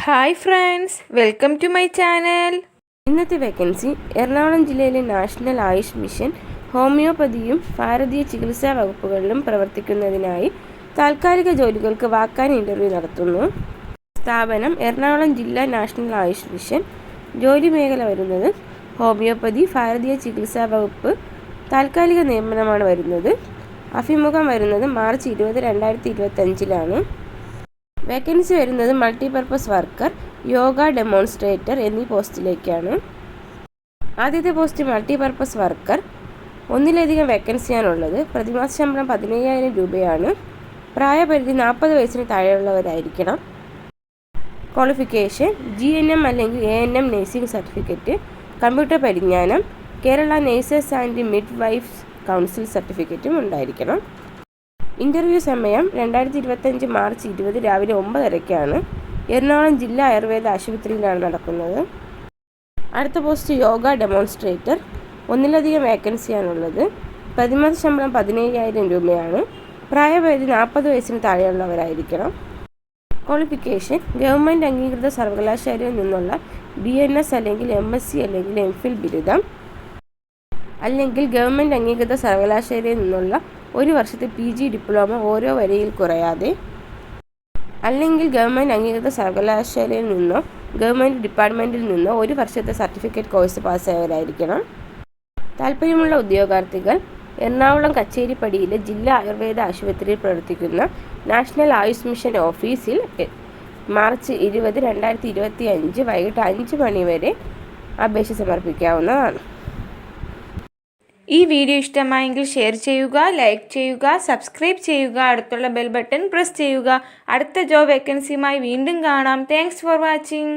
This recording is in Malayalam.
Hi friends, welcome to my channel. ഇന്നത്തെ വേക്കൻസി എറണാകുളം ജില്ലയിലെ നാഷണൽ ആയുഷ് മിഷൻ ഹോമിയോപ്പതിയും ഭാരതീയ ചികിത്സാ വകുപ്പുകളിലും പ്രവർത്തിക്കുന്നതിനായി താൽക്കാലിക ജോലികൾക്ക് വാക്കാൻ ഇൻ്റർവ്യൂ നടത്തുന്നു. സ്ഥാപനം എറണാകുളം ജില്ലാ നാഷണൽ ആയുഷ് മിഷൻ. ജോലി മേഖല വരുന്നത് ഹോമിയോപ്പതി, ഭാരതീയ ചികിത്സാ വകുപ്പ്. താൽക്കാലിക നിയമനമാണ് വരുന്നത്. അഭിമുഖം വരുന്നത് മാർച്ച് 20, 2025 വേക്കൻസി വരുന്നത് മൾട്ടിപർപ്പസ് വർക്കർ, യോഗ ഡെമോൺസ്ട്രേറ്റർ എന്നീ പോസ്റ്റിലേക്കാണ്. ആദ്യത്തെ പോസ്റ്റ് മൾട്ടിപർപ്പസ് വർക്കർ. ഒന്നിലധികം വേക്കൻസിയാണുള്ളത്. പ്രതിമാസ ശമ്പളം 15,000 രൂപയാണ്. പ്രായപരിധി 40 വയസ്സിന് താഴെയുള്ളവരായിരിക്കണം. ക്വാളിഫിക്കേഷൻ GNM അല്ലെങ്കിൽ ANM നേഴ്സിംഗ് സർട്ടിഫിക്കറ്റ്, കമ്പ്യൂട്ടർ പരിജ്ഞാനം, Kerala nurses and midwives council സർട്ടിഫിക്കറ്റും ഉണ്ടായിരിക്കണം. ഇൻ്റർവ്യൂ സമയം 2025 മാർച്ച് 20 രാവിലെ 9:30 എറണാകുളം ജില്ലാ ആയുർവേദ ആശുപത്രിയിലാണ് നടക്കുന്നത്. അടുത്ത പോസ്റ്റ് യോഗ ഡെമോൺസ്ട്രേറ്റർ. ഒന്നിലധികം വേക്കൻസിയാണുള്ളത്. പ്രതിമാസ ശമ്പളം 15,000 രൂപയാണ്. പ്രായപരിധി 40 വയസ്സിന് താഴെയുള്ളവരായിരിക്കണം. ക്വാളിഫിക്കേഷൻ ഗവൺമെൻറ് അംഗീകൃത സർവകലാശാലയിൽ നിന്നുള്ള BNS അല്ലെങ്കിൽ MSc അല്ലെങ്കിൽ MPhil ബിരുദം, അല്ലെങ്കിൽ ഗവൺമെൻറ് അംഗീകൃത സർവകലാശാലയിൽ നിന്നുള്ള 1 വർഷത്തെ PG ഡിപ്ലോമ ഓരോ വരിയിൽ കുറയാതെ, അല്ലെങ്കിൽ ഗവൺമെൻറ് അംഗീകൃത സർവകലാശാലയിൽ നിന്നോ ഗവൺമെൻറ് ഡിപ്പാർട്ട്മെൻറ്റിൽ നിന്നോ 1 വർഷത്തെ സർട്ടിഫിക്കറ്റ് കോഴ്സ് പാസ്സായവരായിരിക്കണം. താല്പര്യമുള്ള ഉദ്യോഗാർത്ഥികൾ എറണാകുളം കച്ചേരിപ്പടിയിലെ ജില്ലാ ആയുർവേദ ആശുപത്രിയിൽ പ്രവർത്തിക്കുന്ന നാഷണൽ ആയുഷ് മിഷൻ ഓഫീസിൽ മാർച്ച് 20, 2025 വൈകിട്ട് 5 മണി വരെ അപേക്ഷ സമർപ്പിക്കാവുന്നതാണ്. ഈ വീഡിയോ ഇഷ്ടമായെങ്കിൽ ഷെയർ ചെയ്യുക, ലൈക്ക് ചെയ്യുക, സബ്സ്ക്രൈബ് ചെയ്യുക, അടുത്തുള്ള ബെൽ ബട്ടൺ പ്രസ് ചെയ്യുക. അടുത്ത ജോബ് വേക്കൻസിയുമായി വീണ്ടും കാണാം. Thanks for watching.